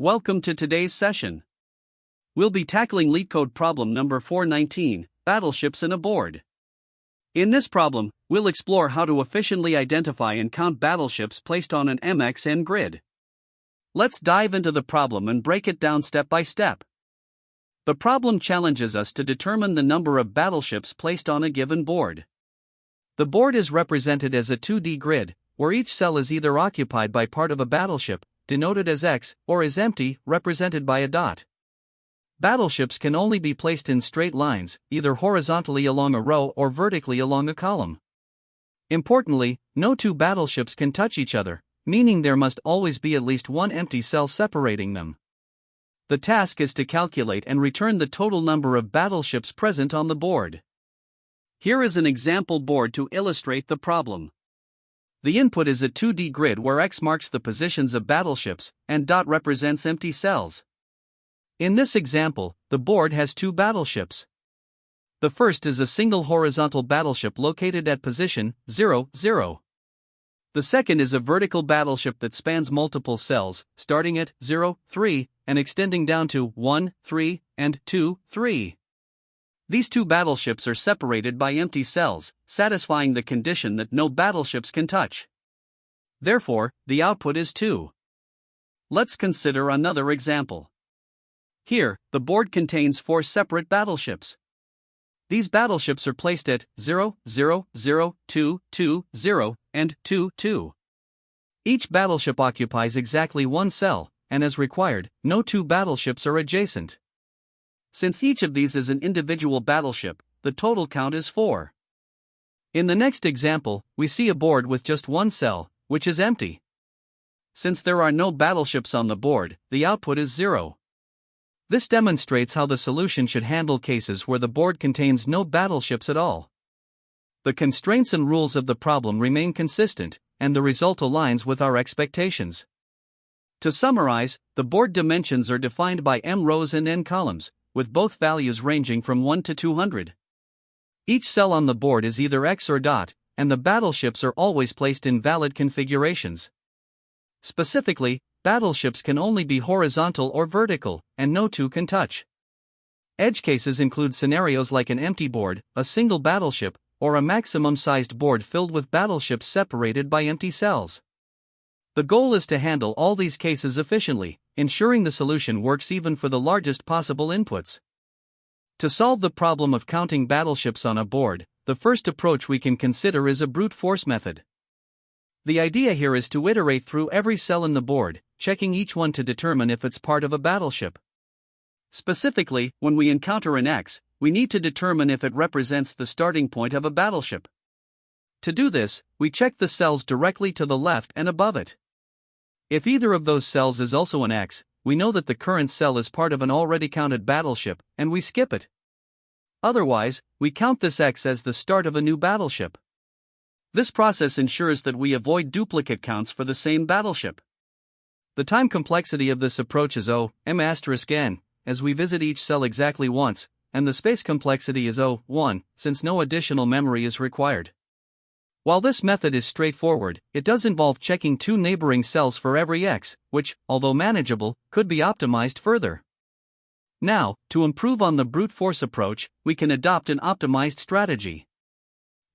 Welcome to today's session. We'll be tackling LeetCode problem number 419, Battleships in a Board. In this problem, we'll explore how to efficiently identify and count battleships placed on an MXN grid. Let's dive into the problem and break it down step by step. The problem challenges us to determine the number of battleships placed on a given board. The board is represented as a 2D grid, where each cell is either occupied by part of a battleship, denoted as X, or is empty, represented by a dot. Battleships can only be placed in straight lines, either horizontally along a row or vertically along a column. Importantly, no two battleships can touch each other, meaning there must always be at least one empty cell separating them. The task is to calculate and return the total number of battleships present on the board. Here is an example board to illustrate the problem. The input is a 2D grid where X marks the positions of battleships, and dot represents empty cells. In this example, the board has two battleships. The first is a single horizontal battleship located at position 0, 0. The second is a vertical battleship that spans multiple cells, starting at 0, 3, and extending down to 1, 3, and 2, 3. These two battleships are separated by empty cells, satisfying the condition that no battleships can touch. Therefore, the output is 2. Let's consider another example. Here, the board contains 4 separate battleships. These battleships are placed at 0, 0, 0, 2, 2, 0, and 2, 2. Each battleship occupies exactly one cell, and as required, no two battleships are adjacent. Since each of these is an individual battleship, the total count is 4. In the next example, we see a board with just one cell, which is empty. Since there are no battleships on the board, the output is 0. This demonstrates how the solution should handle cases where the board contains no battleships at all. The constraints and rules of the problem remain consistent, and the result aligns with our expectations. To summarize, the board dimensions are defined by m rows and n columns, with both values ranging from 1 to 200. Each cell on the board is either X or dot, and the battleships are always placed in valid configurations. Specifically, battleships can only be horizontal or vertical, and no two can touch. Edge cases include scenarios like an empty board, a single battleship, or a maximum-sized board filled with battleships separated by empty cells. The goal is to handle all these cases efficiently, ensuring the solution works even for the largest possible inputs. To solve the problem of counting battleships on a board, the first approach we can consider is a brute force method. The idea here is to iterate through every cell in the board, checking each one to determine if it's part of a battleship. Specifically, when we encounter an X, we need to determine if it represents the starting point of a battleship. To do this, we check the cells directly to the left and above it. If either of those cells is also an X, we know that the current cell is part of an already counted battleship, and we skip it. Otherwise, we count this X as the start of a new battleship. This process ensures that we avoid duplicate counts for the same battleship. The time complexity of this approach is O(m*n), as we visit each cell exactly once, and the space complexity is O(1), since no additional memory is required. While this method is straightforward, it does involve checking two neighboring cells for every X, which, although manageable, could be optimized further. Now, to improve on the brute force approach, we can adopt an optimized strategy.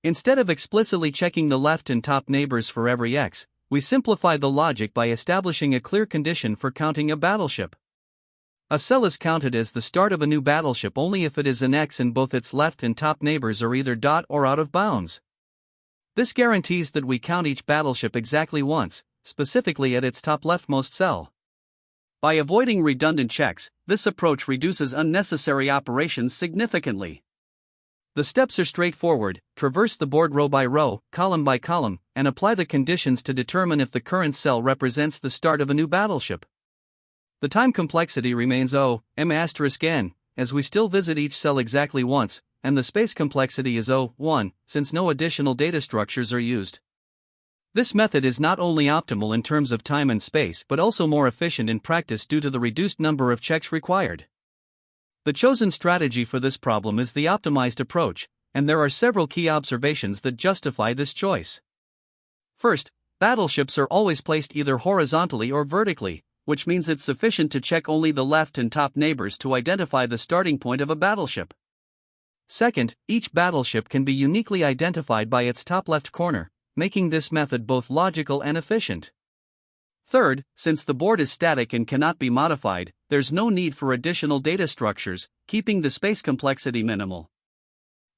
Instead of explicitly checking the left and top neighbors for every X, we simplify the logic by establishing a clear condition for counting a battleship. A cell is counted as the start of a new battleship only if it is an X and both its left and top neighbors are either dot or out of bounds. This guarantees that we count each battleship exactly once, specifically at its top leftmost cell. By avoiding redundant checks, this approach reduces unnecessary operations significantly. The steps are straightforward: traverse the board row by row, column by column, and apply the conditions to determine if the current cell represents the start of a new battleship. The time complexity remains O(m*n), as we still visit each cell exactly once, and the space complexity is O(1), since no additional data structures are used. This method is not only optimal in terms of time and space but also more efficient in practice due to the reduced number of checks required. The chosen strategy for this problem is the optimized approach, and there are several key observations that justify this choice. First, battleships are always placed either horizontally or vertically, which means it's sufficient to check only the left and top neighbors to identify the starting point of a battleship. Second, each battleship can be uniquely identified by its top left corner, making this method both logical and efficient. Third, since the board is static and cannot be modified, there's no need for additional data structures, keeping the space complexity minimal.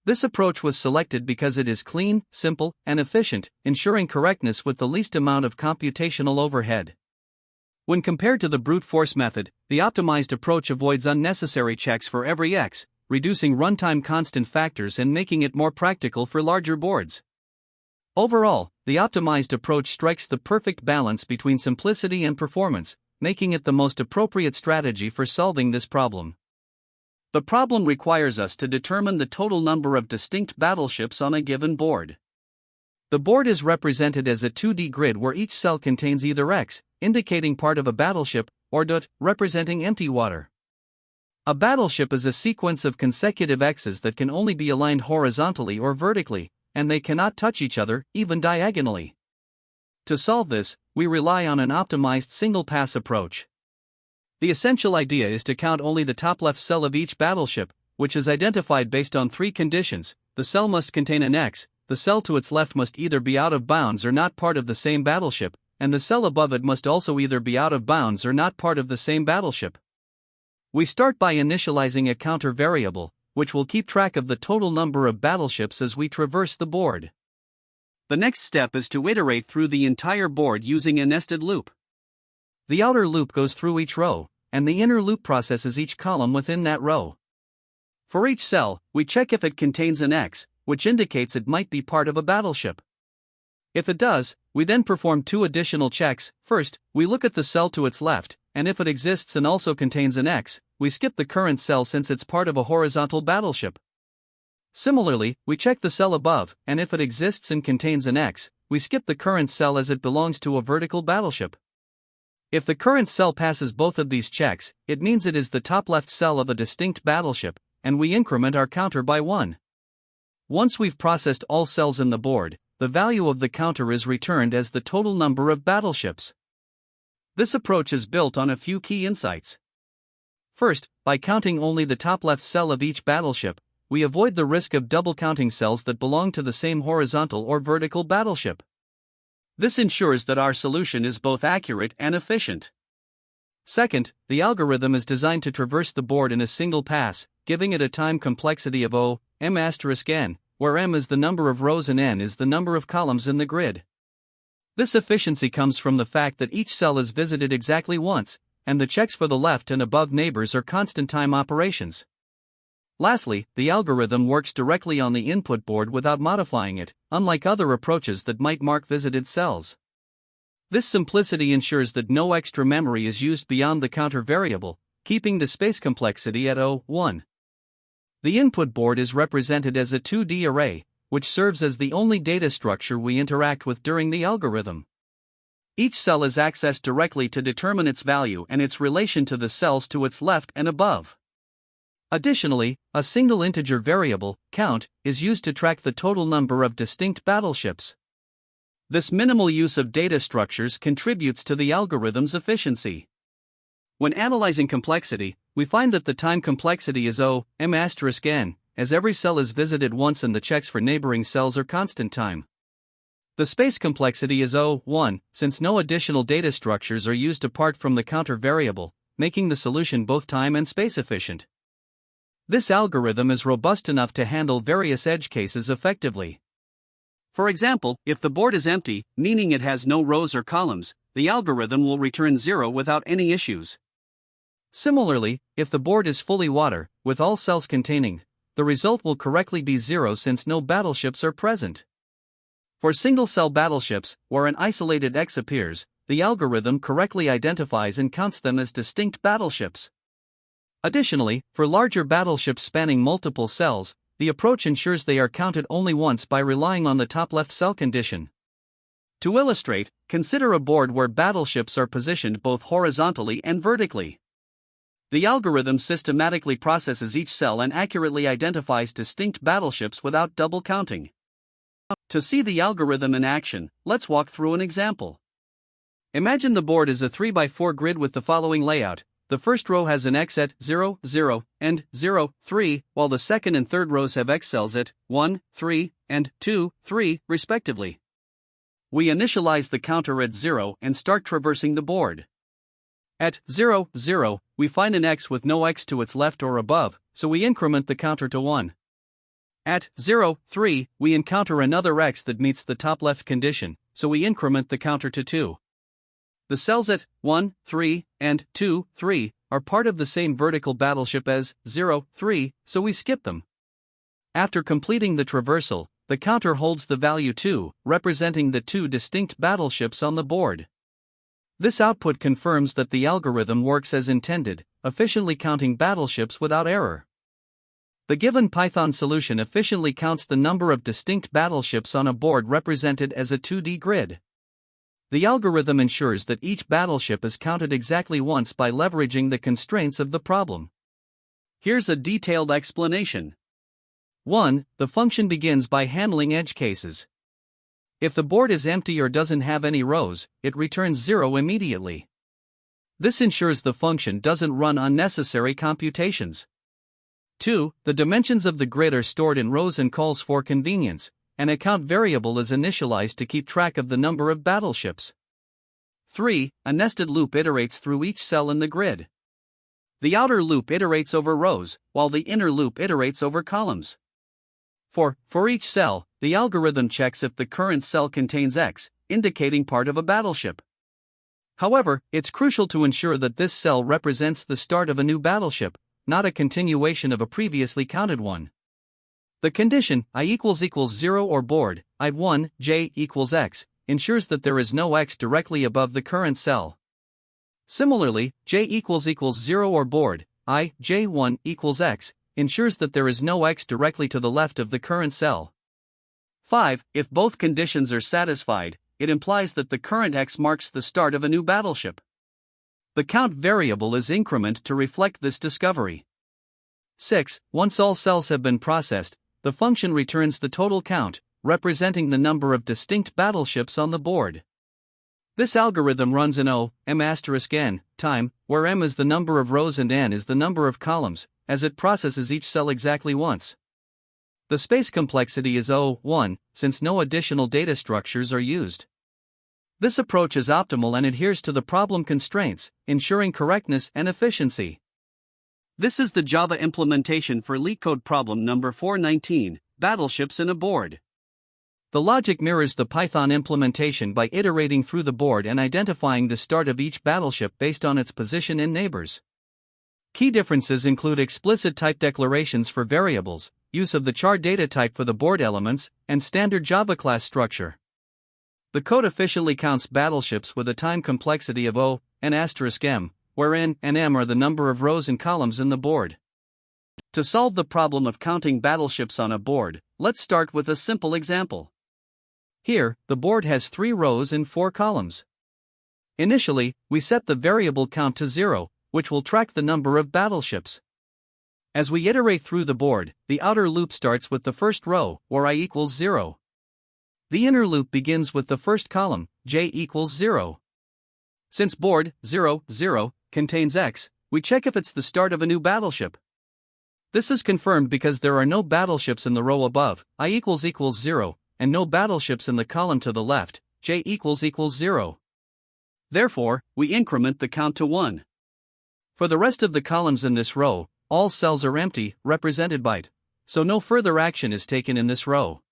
This approach was selected because it is clean, simple, and efficient, ensuring correctness with the least amount of computational overhead. When compared to the brute force method, the optimized approach avoids unnecessary checks for every X, reducing runtime constant factors and making it more practical for larger boards. Overall, the optimized approach strikes the perfect balance between simplicity and performance, making it the most appropriate strategy for solving this problem. The problem requires us to determine the total number of distinct battleships on a given board. The board is represented as a 2D grid where each cell contains either X, indicating part of a battleship, or dot, representing empty water. A battleship is a sequence of consecutive X's that can only be aligned horizontally or vertically, and they cannot touch each other, even diagonally. To solve this, we rely on an optimized single-pass approach. The essential idea is to count only the top left cell of each battleship, which is identified based on three conditions: the cell must contain an X, the cell to its left must either be out of bounds or not part of the same battleship, and the cell above it must also either be out of bounds or not part of the same battleship. We start by initializing a counter variable, which will keep track of the total number of battleships as we traverse the board. The next step is to iterate through the entire board using a nested loop. The outer loop goes through each row, and the inner loop processes each column within that row. For each cell, we check if it contains an X, which indicates it might be part of a battleship. If it does, we then perform two additional checks. First, we look at the cell to its left, and if it exists and also contains an X, we skip the current cell since it's part of a horizontal battleship. Similarly, we check the cell above, and if it exists and contains an X, we skip the current cell as it belongs to a vertical battleship. If the current cell passes both of these checks, it means it is the top left cell of a distinct battleship, and we increment our counter by 1. Once we've processed all cells in the board, the value of the counter is returned as the total number of battleships. This approach is built on a few key insights. First, by counting only the top left cell of each battleship, we avoid the risk of double counting cells that belong to the same horizontal or vertical battleship. This ensures that our solution is both accurate and efficient. Second, the algorithm is designed to traverse the board in a single pass, giving it a time complexity of O(m*(n), where m is the number of rows and n is the number of columns in the grid. This efficiency comes from the fact that each cell is visited exactly once, and the checks for the left and above neighbors are constant time operations. Lastly, the algorithm works directly on the input board without modifying it, unlike other approaches that might mark visited cells. This simplicity ensures that no extra memory is used beyond the counter variable, keeping the space complexity at O(1). The input board is represented as a 2D array, which serves as the only data structure we interact with during the algorithm. Each cell is accessed directly to determine its value and its relation to the cells to its left and above. Additionally, a single integer variable, count, is used to track the total number of distinct battleships. This minimal use of data structures contributes to the algorithm's efficiency. When analyzing complexity, we find that the time complexity is O(m*(n), as every cell is visited once and the checks for neighboring cells are constant time. The space complexity is O(1), since no additional data structures are used apart from the counter variable, making the solution both time and space efficient. This algorithm is robust enough to handle various edge cases effectively. For example, if the board is empty, meaning it has no rows or columns, the algorithm will return 0 without any issues. Similarly, if the board is fully water, with all cells containing, the result will correctly be 0 since no battleships are present. For single-cell battleships, where an isolated X appears, the algorithm correctly identifies and counts them as distinct battleships. Additionally, for larger battleships spanning multiple cells, the approach ensures they are counted only once by relying on the top left cell condition. To illustrate, consider a board where battleships are positioned both horizontally and vertically. The algorithm systematically processes each cell and accurately identifies distinct battleships without double counting. To see the algorithm in action, let's walk through an example. Imagine the board is a 3x4 grid with the following layout. The first row has an X at 0, 0, and 0, 3, while the second and third rows have X cells at 1, 3, and 2, 3, respectively. We initialize the counter at 0 and start traversing the board. At 0, 0, we find an X with no X to its left or above, so we increment the counter to 1. At 0, 3, we encounter another X that meets the top left condition, so we increment the counter to 2. The cells at 1, 3, and 2, 3 are part of the same vertical battleship as 0, 3, so we skip them. After completing the traversal, the counter holds the value 2, representing the two distinct battleships on the board. This output confirms that the algorithm works as intended, efficiently counting battleships without error. The given Python solution efficiently counts the number of distinct battleships on a board represented as a 2D grid. The algorithm ensures that each battleship is counted exactly once by leveraging the constraints of the problem. Here's a detailed explanation. 1. The function begins by handling edge cases. If the board is empty or doesn't have any rows, it returns 0 immediately. This ensures the function doesn't run unnecessary computations. 2. The dimensions of the grid are stored in rows and calls for convenience. An account variable is initialized to keep track of the number of battleships. 3. A nested loop iterates through each cell in the grid. The outer loop iterates over rows, while the inner loop iterates over columns. For each cell, the algorithm checks if the current cell contains X, indicating part of a battleship. However, it's crucial to ensure that this cell represents the start of a new battleship, not a continuation of a previously counted one. The condition I equals 0 or board I1 J equals X ensures that there is no X directly above the current cell. Similarly, J equals 0 or board I J1 equals X ensures that there is no X directly to the left of the current cell. 5. If both conditions are satisfied, it implies that the current X marks the start of a new battleship. The count variable is increment to reflect this discovery. 6. Once all cells have been processed, the function returns the total count, representing the number of distinct battleships on the board. This algorithm runs in M*n time, where M is the number of rows and N is the number of columns, as it processes each cell exactly once. The space complexity is O(1), since no additional data structures are used. This approach is optimal and adheres to the problem constraints, ensuring correctness and efficiency. This is the Java implementation for LeetCode problem number 419, Battleships in a Board. The logic mirrors the Python implementation by iterating through the board and identifying the start of each battleship based on its position in neighbors. Key differences include explicit type declarations for variables, use of the char data type for the board elements, and standard Java class structure. The code efficiently counts battleships with a time complexity of O(n*)M, where N and M are the number of rows and columns in the board. To solve the problem of counting battleships on a board, let's start with a simple example. Here, the board has 3 rows and 4 columns. Initially, we set the variable count to 0, which will track the number of battleships. As we iterate through the board, the outer loop starts with the first row, where I equals 0. The inner loop begins with the first column, J equals 0. Since board 0, 0 contains X, we check if it's the start of a new battleship. This is confirmed because there are no battleships in the row above, I equals 0, and no battleships in the column to the left, J equals 0. Therefore, we increment the count to 1. For the rest of the columns in this row, all cells are empty, represented by it, so no further action is taken in this row.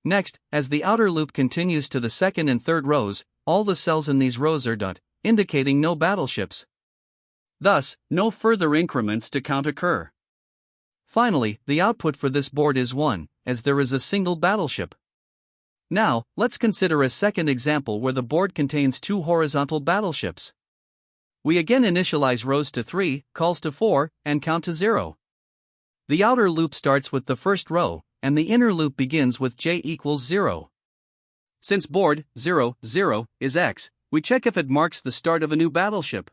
Next, as the outer loop continues to the second and third rows, all the cells in these rows are dot, indicating no battleships. Thus, no further increments to count occur. Finally, the output for this board is 1, as there is a single battleship. Now, let's consider a second example where the board contains 2 horizontal battleships. We again initialize rows to 3, calls to 4, and count to 0. The outer loop starts with the first row, and the inner loop begins with J equals 0. Since board 0, 0 is X, we check if it marks the start of a new battleship.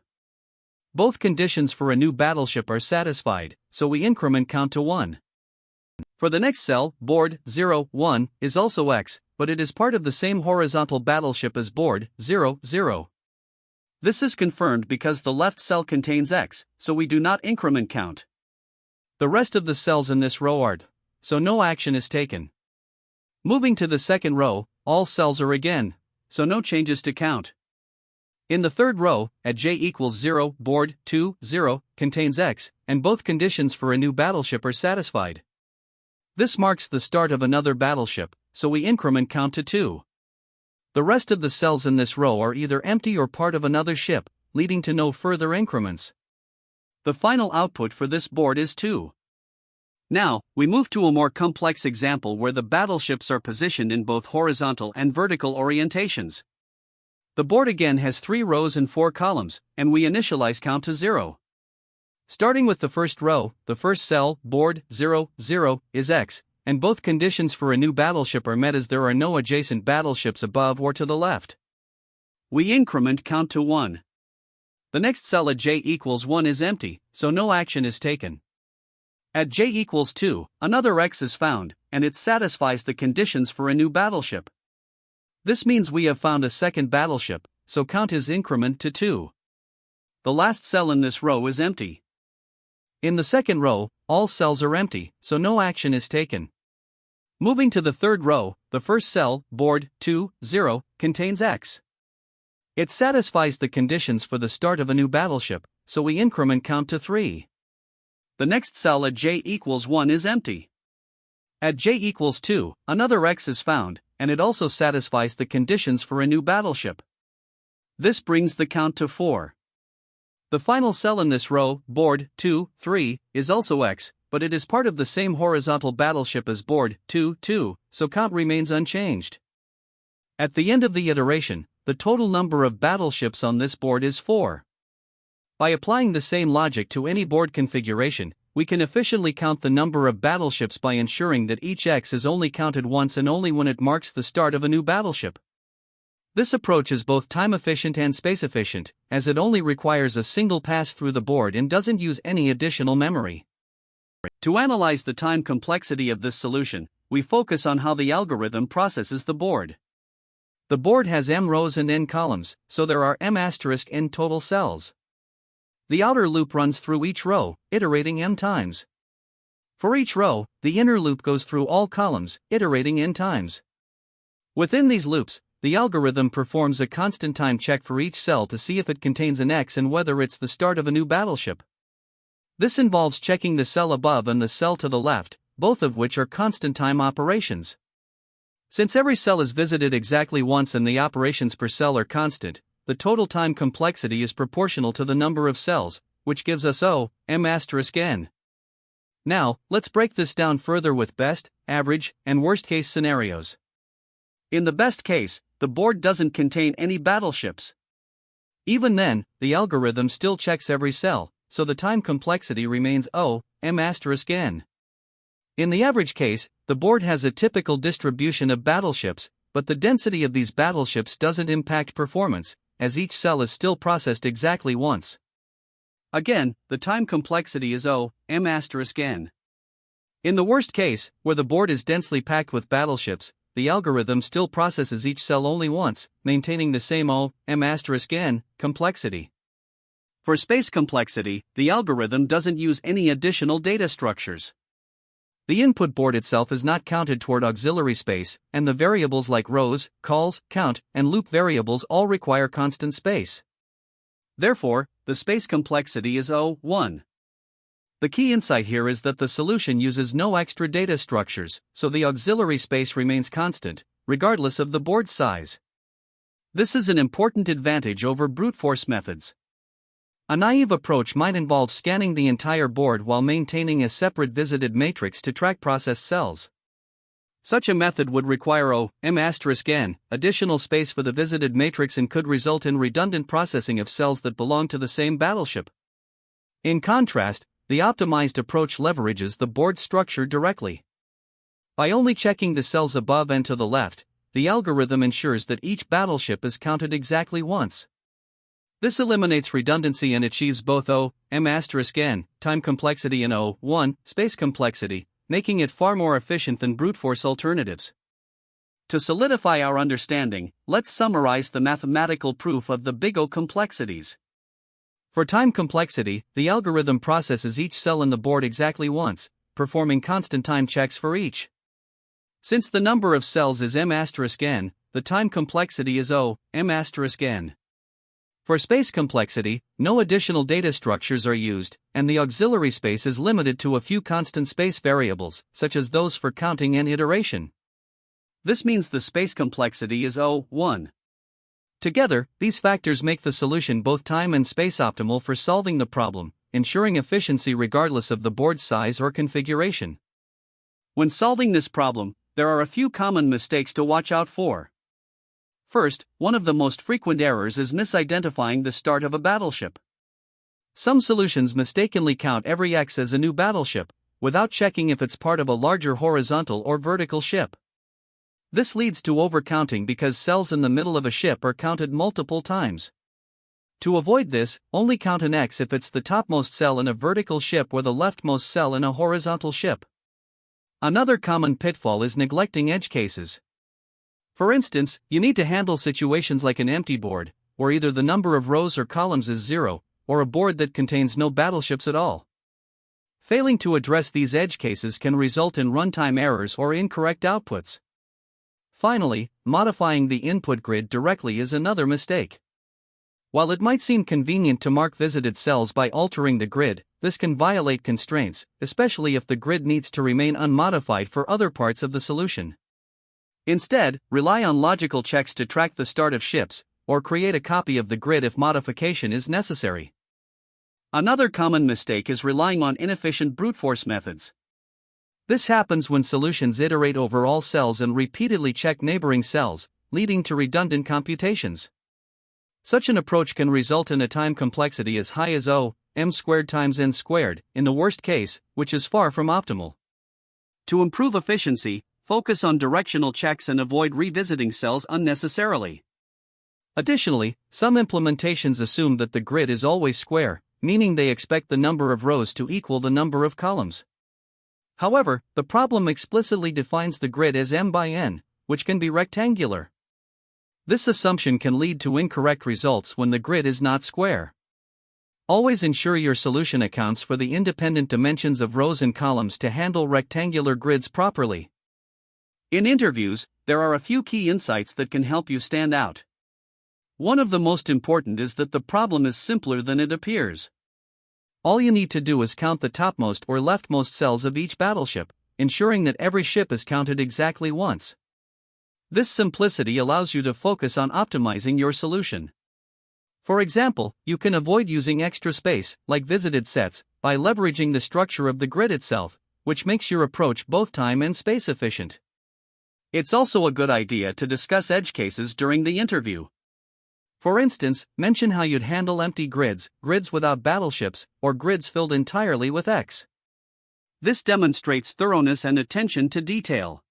Both conditions for a new battleship are satisfied, so we increment count to 1. For the next cell, board 0, 1 is also X, but it is part of the same horizontal battleship as board 0, 0, This is confirmed because the left cell contains X, so we do not increment count. The rest of the cells in this row are D, so no action is taken. Moving to the second row, all cells are again, so no changes to count. In the third row, at j equals 0, board 2, 0, contains X, and both conditions for a new battleship are satisfied. This marks the start of another battleship, so we increment count to 2. The rest of the cells in this row are either empty or part of another ship, leading to no further increments. The final output for this board is 2. Now, we move to a more complex example where the battleships are positioned in both horizontal and vertical orientations. The board again has 3 rows and 4 columns, and we initialize count to 0. Starting with the first row, the first cell, board 0, 0, is X, and both conditions for a new battleship are met as there are no adjacent battleships above or to the left. We increment count to 1. The next cell at j equals 1 is empty, so no action is taken. At j equals 2, another X is found, and it satisfies the conditions for a new battleship. This means we have found a second battleship, so count is increment to 2. The last cell in this row is empty. In the second row, all cells are empty, so no action is taken. Moving to the third row, the first cell, board 2, 0, contains X. It satisfies the conditions for the start of a new battleship, so we increment count to 3. The next cell at j equals 1 is empty. At j equals 2, another X is found, and it also satisfies the conditions for a new battleship. This brings the count to 4. The final cell in this row, board 2, 3, is also X, but it is part of the same horizontal battleship as board 2, 2, so count remains unchanged. At the end of the iteration, the total number of battleships on this board is 4. By applying the same logic to any board configuration, we can efficiently count the number of battleships by ensuring that each X is only counted once and only when it marks the start of a new battleship. This approach is both time efficient and space efficient, as it only requires a single pass through the board and doesn't use any additional memory. To analyze the time complexity of this solution, we focus on how the algorithm processes the board. The board has m rows and n columns, so there are m*n total cells. The outer loop runs through each row, iterating m times. For each row, the inner loop goes through all columns, iterating n times. Within these loops, the algorithm performs a constant time check for each cell to see if it contains an X and whether it's the start of a new battleship. This involves checking the cell above and the cell to the left, both of which are constant time operations. Since every cell is visited exactly once and the operations per cell are constant, the total time complexity is proportional to the number of cells, which gives us m*n. Now, let's break this down further with best, average, and worst-case scenarios. In the best case, the board doesn't contain any battleships. Even then, the algorithm still checks every cell, so the time complexity remains m*n. In the average case, the board has a typical distribution of battleships, but the density of these battleships doesn't impact performance, as each cell is still processed exactly once. Again, the time complexity is m*n. In the worst case, where the board is densely packed with battleships, the algorithm still processes each cell only once, maintaining the same m*n complexity. For space complexity, the algorithm doesn't use any additional data structures. The input board itself is not counted toward auxiliary space, and the variables like rows, calls, count, and loop variables all require constant space. Therefore, the space complexity is 1. The key insight here is that the solution uses no extra data structures, so the auxiliary space remains constant, regardless of the board size. This is an important advantage over brute force methods. A naive approach might involve scanning the entire board while maintaining a separate visited matrix to track processed cells. Such a method would require m*n additional space for the visited matrix and could result in redundant processing of cells that belong to the same battleship. In contrast, the optimized approach leverages the board structure directly. By only checking the cells above and to the left, the algorithm ensures that each battleship is counted exactly once. This eliminates redundancy and achieves both m*n time complexity and 1 space complexity, making it far more efficient than brute force alternatives. To solidify our understanding, let's summarize the mathematical proof of the big O complexities. For time complexity, the algorithm processes each cell in the board exactly once, performing constant time checks for each. Since the number of cells is m*n, the time complexity is O, m*n. For space complexity, no additional data structures are used, and the auxiliary space is limited to a few constant space variables, such as those for counting and iteration. This means the space complexity is O(1). Together, these factors make the solution both time and space optimal for solving the problem, ensuring efficiency regardless of the board's size or configuration. When solving this problem, there are a few common mistakes to watch out for. First, one of the most frequent errors is misidentifying the start of a battleship. Some solutions mistakenly count every X as a new battleship, without checking if it's part of a larger horizontal or vertical ship. This leads to overcounting because cells in the middle of a ship are counted multiple times. To avoid this, only count an X if it's the topmost cell in a vertical ship or the leftmost cell in a horizontal ship. Another common pitfall is neglecting edge cases. For instance, you need to handle situations like an empty board, where either the number of rows or columns is 0, or a board that contains no battleships at all. Failing to address these edge cases can result in runtime errors or incorrect outputs. Finally, modifying the input grid directly is another mistake. While it might seem convenient to mark visited cells by altering the grid, this can violate constraints, especially if the grid needs to remain unmodified for other parts of the solution. Instead, rely on logical checks to track the start of ships, or create a copy of the grid if modification is necessary. Another common mistake is relying on inefficient brute force methods. This happens when solutions iterate over all cells and repeatedly check neighboring cells, leading to redundant computations. Such an approach can result in a time complexity as high as O(m² times n², in the worst case, which is far from optimal. To improve efficiency, focus on directional checks and avoid revisiting cells unnecessarily. Additionally, some implementations assume that the grid is always square, meaning they expect the number of rows to equal the number of columns. However, the problem explicitly defines the grid as m by n, which can be rectangular. This assumption can lead to incorrect results when the grid is not square. Always ensure your solution accounts for the independent dimensions of rows and columns to handle rectangular grids properly. In interviews, there are a few key insights that can help you stand out. One of the most important is that the problem is simpler than it appears. All you need to do is count the topmost or leftmost cells of each battleship, ensuring that every ship is counted exactly once. This simplicity allows you to focus on optimizing your solution. For example, you can avoid using extra space, like visited sets, by leveraging the structure of the grid itself, which makes your approach both time and space efficient. It's also a good idea to discuss edge cases during the interview. For instance, mention how you'd handle empty grids, grids without battleships, or grids filled entirely with X. This demonstrates thoroughness and attention to detail.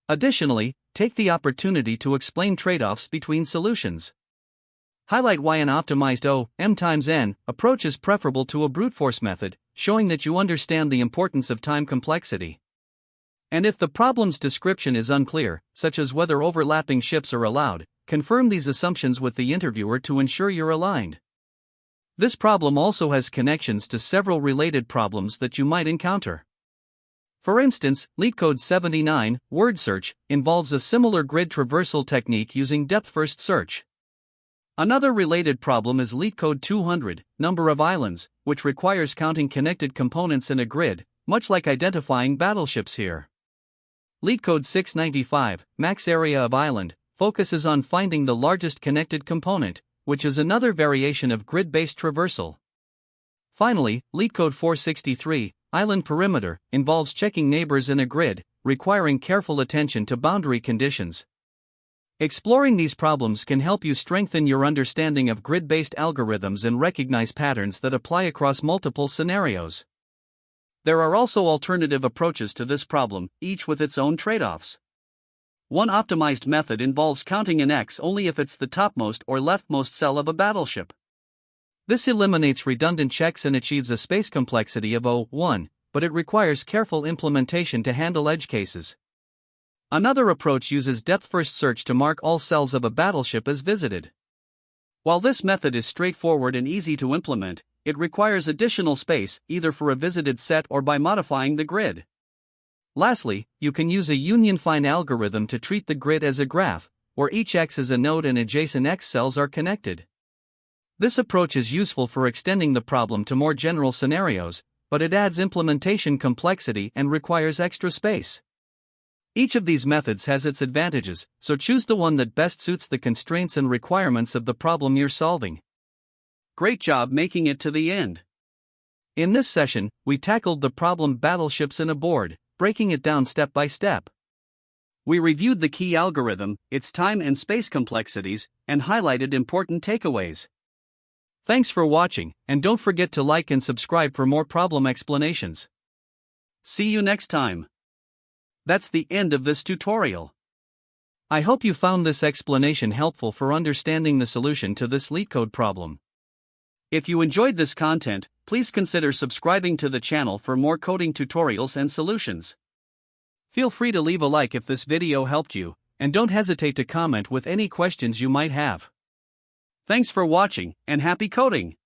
Additionally, take the opportunity to explain trade-offs between solutions. Highlight why an optimized O(m times n) approach is preferable to a brute force method, showing that you understand the importance of time complexity. And if the problem's description is unclear, such as whether overlapping ships are allowed, confirm these assumptions with the interviewer to ensure you're aligned. This problem also has connections to several related problems that you might encounter. For instance, LeetCode 79, word search, involves a similar grid traversal technique using depth-first search. Another related problem is LeetCode 200, number of islands, which requires counting connected components in a grid, much like identifying battleships here. LeetCode 695, max area of island, focuses on finding the largest connected component, which is another variation of grid-based traversal. Finally, LeetCode 463, island perimeter, involves checking neighbors in a grid, requiring careful attention to boundary conditions. Exploring these problems can help you strengthen your understanding of grid-based algorithms and recognize patterns that apply across multiple scenarios. There are also alternative approaches to this problem, each with its own trade-offs. One optimized method involves counting an X only if it's the topmost or leftmost cell of a battleship. This eliminates redundant checks and achieves a space complexity of O(1), but it requires careful implementation to handle edge cases. Another approach uses depth-first search to mark all cells of a battleship as visited. While this method is straightforward and easy to implement, it requires additional space, either for a visited set or by modifying the grid. Lastly, you can use a union-find algorithm to treat the grid as a graph, where each X is a node and adjacent X cells are connected. This approach is useful for extending the problem to more general scenarios, but it adds implementation complexity and requires extra space. Each of these methods has its advantages, so choose the one that best suits the constraints and requirements of the problem you're solving. Great job making it to the end. In this session, we tackled the problem Battleships in a Board, breaking it down step by step. We reviewed the key algorithm, its time and space complexities, and highlighted important takeaways. Thanks for watching, and don't forget to like and subscribe for more problem explanations. See you next time. That's the end of this tutorial. I hope you found this explanation helpful for understanding the solution to this LeetCode problem. If you enjoyed this content, please consider subscribing to the channel for more coding tutorials and solutions. Feel free to leave a like if this video helped you, and don't hesitate to comment with any questions you might have. Thanks for watching, and happy coding!